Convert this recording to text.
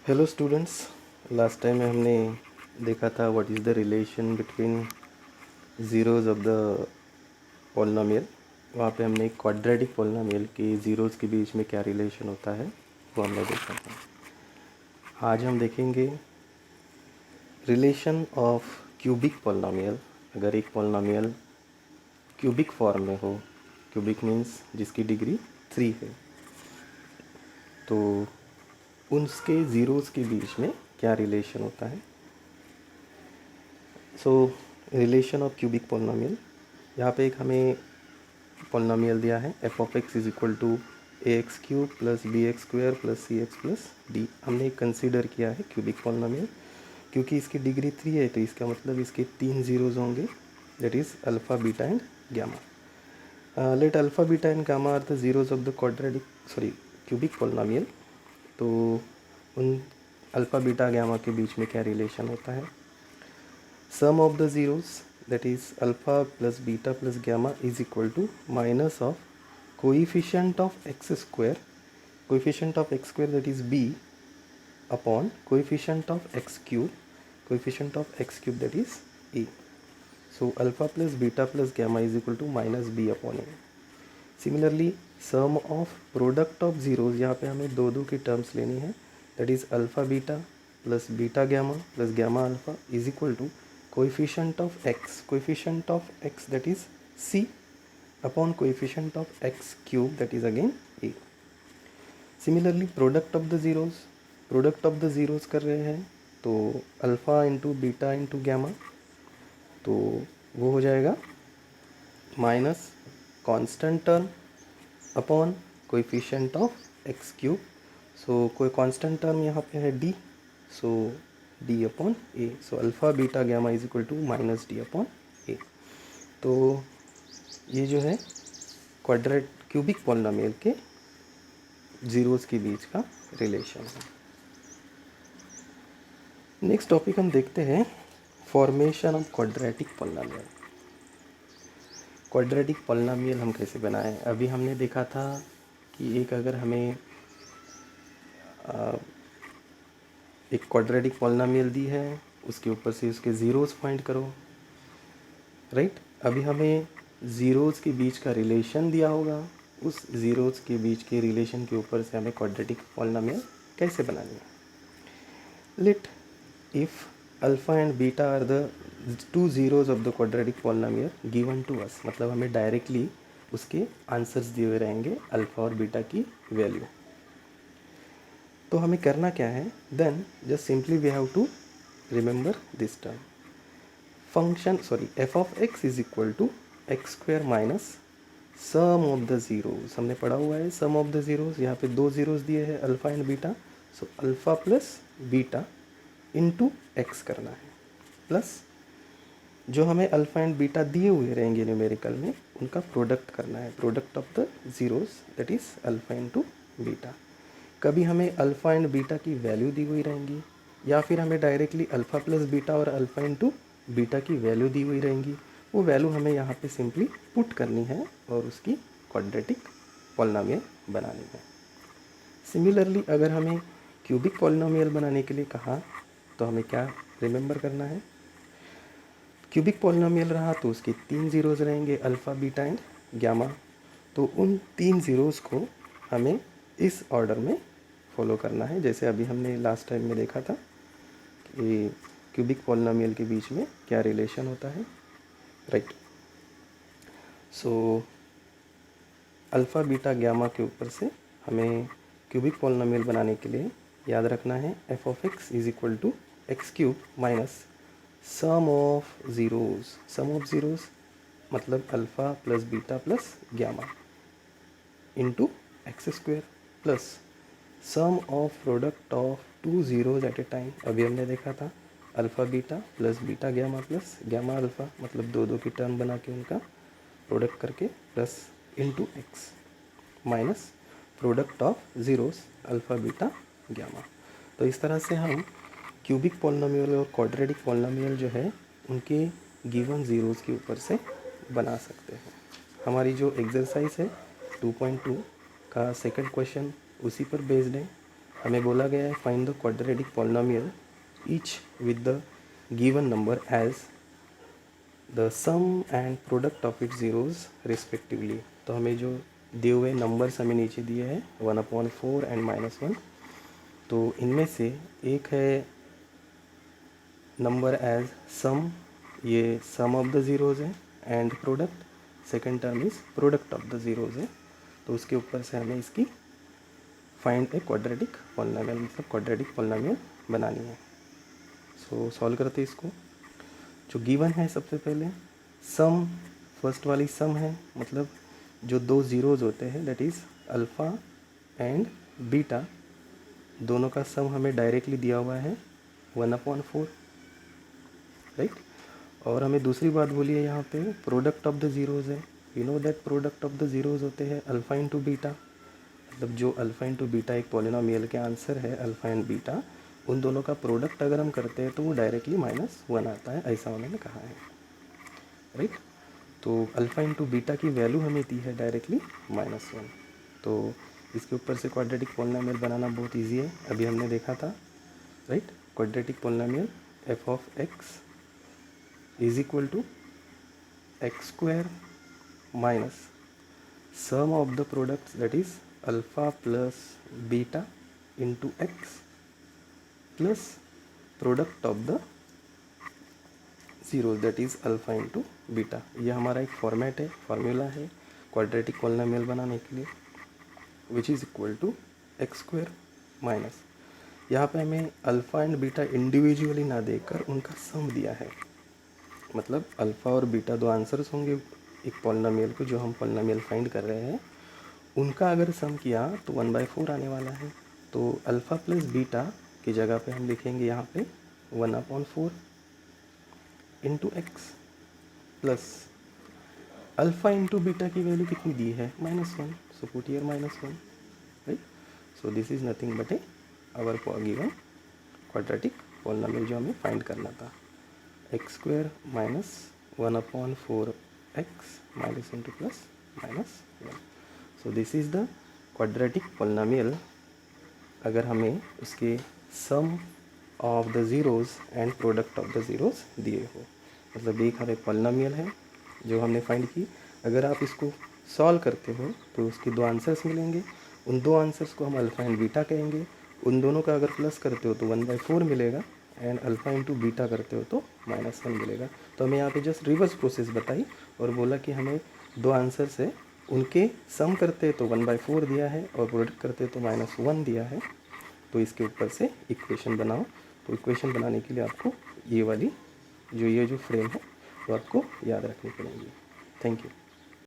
Hello students, last time में हमने देखा था what is the relation between zeros of the polynomial. वहाँ पे हमने क्वाड्रेटिक पॉलिनोमियल के ज़ीरोज़ के बीच में क्या रिलेशन होता है वो हमने देखा था। आज हम देखेंगे रिलेशन ऑफ क्यूबिक पॉलिनोमियल। अगर एक पॉलिनोमियल क्यूबिक फॉर्म में हो, क्यूबिक मीन्स जिसकी डिग्री 3 है, तो उसके ज़ीरोज़ के बीच में क्या रिलेशन होता है। So relation of cubic polynomial, यहाँ पे एक हमें पॉलिनोमियल दिया है f of x is equal to a x cube plus b x square plus c x plus d. हमने कंसीडर किया है क्यूबिक पॉलिनोमियल क्योंकि इसकी डिग्री 3 है, तो इसका मतलब इसके 3 ज़ीरोज़ होंगे, that is alpha beta and gamma. Let alpha beta and gamma are the zeros of the cubic polynomial. तो उन अल्फ़ा बीटा गामा के बीच में क्या रिलेशन होता है। Sum of the zeros, that is alpha plus beta plus gamma, is equal to minus of coefficient of x square, coefficient of x square, that is b, upon coefficient of x cube, coefficient of x cube, that is a. So alpha plus beta plus gamma is equal to minus b upon a. Similarly, sum of product of zeros, यहाँ पे हमें दो दो की terms लेनी है, that is alpha beta plus beta gamma plus gamma alpha is equal to coefficient of x, that is c, upon coefficient of x cube, that is again a. Similarly, product of the zeros कर रहे हैं तो alpha into beta into gamma, तो वो हो जाएगा minus constant term upon coefficient of x cube. So कोई constant term यहाँ पे है d, so d upon a. So alpha beta gamma is equal to minus d upon a. तो ये जो है क्यूबिक पॉलिनोमियल के ज़ीरोज़ के बीच का रिलेशन है। नेक्स्ट टॉपिक हम देखते हैं formation of quadratic polynomial. Quadratic polynomial हम कैसे बनाएं। अभी हमने देखा था कि एक अगर हमें एक क्वाड्रेटिक पॉलिनोमियल दी है, उसके ऊपर से उसके ज़ीरोज़ फाइंड करो, राइट। अभी हमें ज़ीरोज़ के बीच का रिलेशन दिया होगा, उस ज़ीरोज़ के बीच के रिलेशन के ऊपर से हमें क्वाड्रेटिक पॉलिनोमियल कैसे बनानी है। Let if alpha and beta are the two zeros of the quadratic polynomial given to us, मतलब हमें डायरेक्टली उसके आंसर्स दिए हुए रहेंगे अल्फ़ा और बीटा की वैल्यू। तो हमें करना क्या है, then just simply we have to remember this term. Function f of x is equal to x square minus sum of the zeros. हमने पढ़ा हुआ है सम ऑफ द ज़ीरोज़, यहाँ पे दो ज़ीरोज़ दिए हैं alpha and beta, so alpha plus beta into x करना है, प्लस जो हमें अल्फ़ा एंड बीटा दिए हुए रहेंगे न्यूमेरिकल में उनका प्रोडक्ट करना है, product of the zeros, that is alpha into beta. कभी हमें अल्फ़ा एंड बीटा की वैल्यू दी हुई रहेंगी, या फिर हमें डायरेक्टली अल्फ़ा प्लस बीटा और अल्फ़ा इंटू बीटा की वैल्यू दी हुई रहेंगी। वो वैल्यू हमें यहाँ पे सिंपली पुट करनी है और उसकी क्वाड्रेटिक पॉलिनोमियल बनानी है। सिमिलरली अगर हमें क्यूबिक पॉलिनोमियल बनाने के लिए कहा तो हमें क्या रिमेंबर करना है। क्यूबिक पॉलिनोमियल रहा तो उसके 3 ज़ीरोज़ रहेंगे अल्फ़ा बीटा एंड गामा। तो उन 3 ज़ीरोज़ को हमें इस ऑर्डर में फॉलो करना है, जैसे अभी हमने लास्ट टाइम में देखा था कि क्यूबिक पॉलिनोमियल के बीच में क्या रिलेशन होता है, राइट। सो अल्फ़ा बीटा गामा के ऊपर से हमें क्यूबिक पॉलिनोमियल बनाने के लिए याद रखना है f of x is equal to x cube minus sum of zeros मतलब alpha plus beta plus gamma into x square plus sum of product of two zeros at a time. अभी हमने देखा था alpha beta plus beta gamma plus gamma alpha, मतलब दो दो की term बना के उनका प्रोडक्ट करके plus into x minus product of zeros alpha beta gamma. तो इस तरह से हम क्यूबिक पॉलिनोमियल और क्वाड्रेटिक पॉलिनोमियल जो है उनके गिवन ज़ीरोज़ के ऊपर से बना सकते हैं। हमारी जो एक्सरसाइज है 2.2 का सेकंड क्वेश्चन उसी पर बेस्ड है। हमें बोला गया है find the quadratic polynomial each with the given number as the sum and product of it zeros respectively. तो हमें जो दिए हुए नंबर्स हमें नीचे दिए हैं 1/4 एंड -1, तो इनमें से एक है नंबर एज सम, ये सम ऑफ द ज़ीरोज़ है, and product second term is product of the zeros है। तो उसके ऊपर से हमें इसकी फाइंड ए क्वाड्रेटिक पॉलिनोमियल मतलब क्वाड्रेटिक पॉलिनोमियल बनानी है। सो सॉल्व करते हैं इसको। जो गिवन है सबसे पहले सम, फर्स्ट वाली सम है, मतलब जो दो ज़ीरोज़ होते हैं that is alpha and beta, दोनों का सम हमें डायरेक्टली दिया हुआ है 1/4, राइट। और हमें दूसरी बात बोली है यहाँ पे प्रोडक्ट ऑफ द ज़ीरोज़ है। You know that product of the zeros होते हैं अल्फ़ा इंटू बीटा, मतलब जो अल्फ़ा इंटू बीटा एक पॉलिनोमियल के आंसर है अल्फ़ा एंड बीटा, उन दोनों का प्रोडक्ट अगर हम करते हैं तो वो डायरेक्टली -1 आता है, ऐसा उन्होंने कहा है, राइट। तो अल्फ़ा इंटू बीटा की वैल्यू हमें दी है डायरेक्टली -1। तो इसके ऊपर से क्वाड्रेटिक पॉलिनोमियल बनाना बहुत इजी है, अभी हमने देखा था, right. Quadratic polynomial f of x is equal to x² minus sum of the products that is alpha plus beta into x plus product of the zero that is alpha into beta. ये हमारा एक format है, formula है quadratic polynomial बनाने के लिए, which is equal to x² minus, यहाँ पे हमें अल्फ़ा एंड बीटा इंडिविजुअली ना देकर उनका सम दिया है, मतलब अल्फ़ा और बीटा दो आंसर्स होंगे एक पॉलिनोमियल को जो हम पॉलिनोमियल फाइंड कर रहे हैं, उनका अगर सम किया तो 1/4 आने वाला है। तो अल्फ़ा प्लस बीटा की जगह पे हम लिखेंगे यहाँ पे 1/4 into x plus alpha into beta की वैल्यू कितनी दी है -1, so put here -1, right. So this is nothing but a our given quadratic polynomial जो हमें फाइंड करना था, x² minus 1/4 x minus into plus -1। So this is the quadratic polynomial अगर हमें उसके sum of the zeros and product of the zeros दिए हो, मतलब एक हमें पॉलिनोमियल है जो हमने फाइंड की, अगर आप इसको सॉल्व करते हो तो उसके दो आंसर्स मिलेंगे, उन दो आंसर्स को हम अल्फ़ा एंड बीटा कहेंगे, उन दोनों का अगर प्लस करते हो तो 1/4 मिलेगा, एंड अल्फ़ा इंटू बीटा करते हो तो -1 मिलेगा। तो हमें यहाँ पे जस्ट रिवर्स प्रोसेस बताई और बोला कि हमें दो आंसर्स है, उनके सम करते तो 1/4 दिया है और प्रोडक्ट करते तो -1 दिया है। तो इसके ऊपर से इक्वेशन बनाओ। तो इक्वेशन बनाने के लिए आपको ये वाली जो फ्रेम है वो आपको याद रखनी पड़ेगी। Thank you.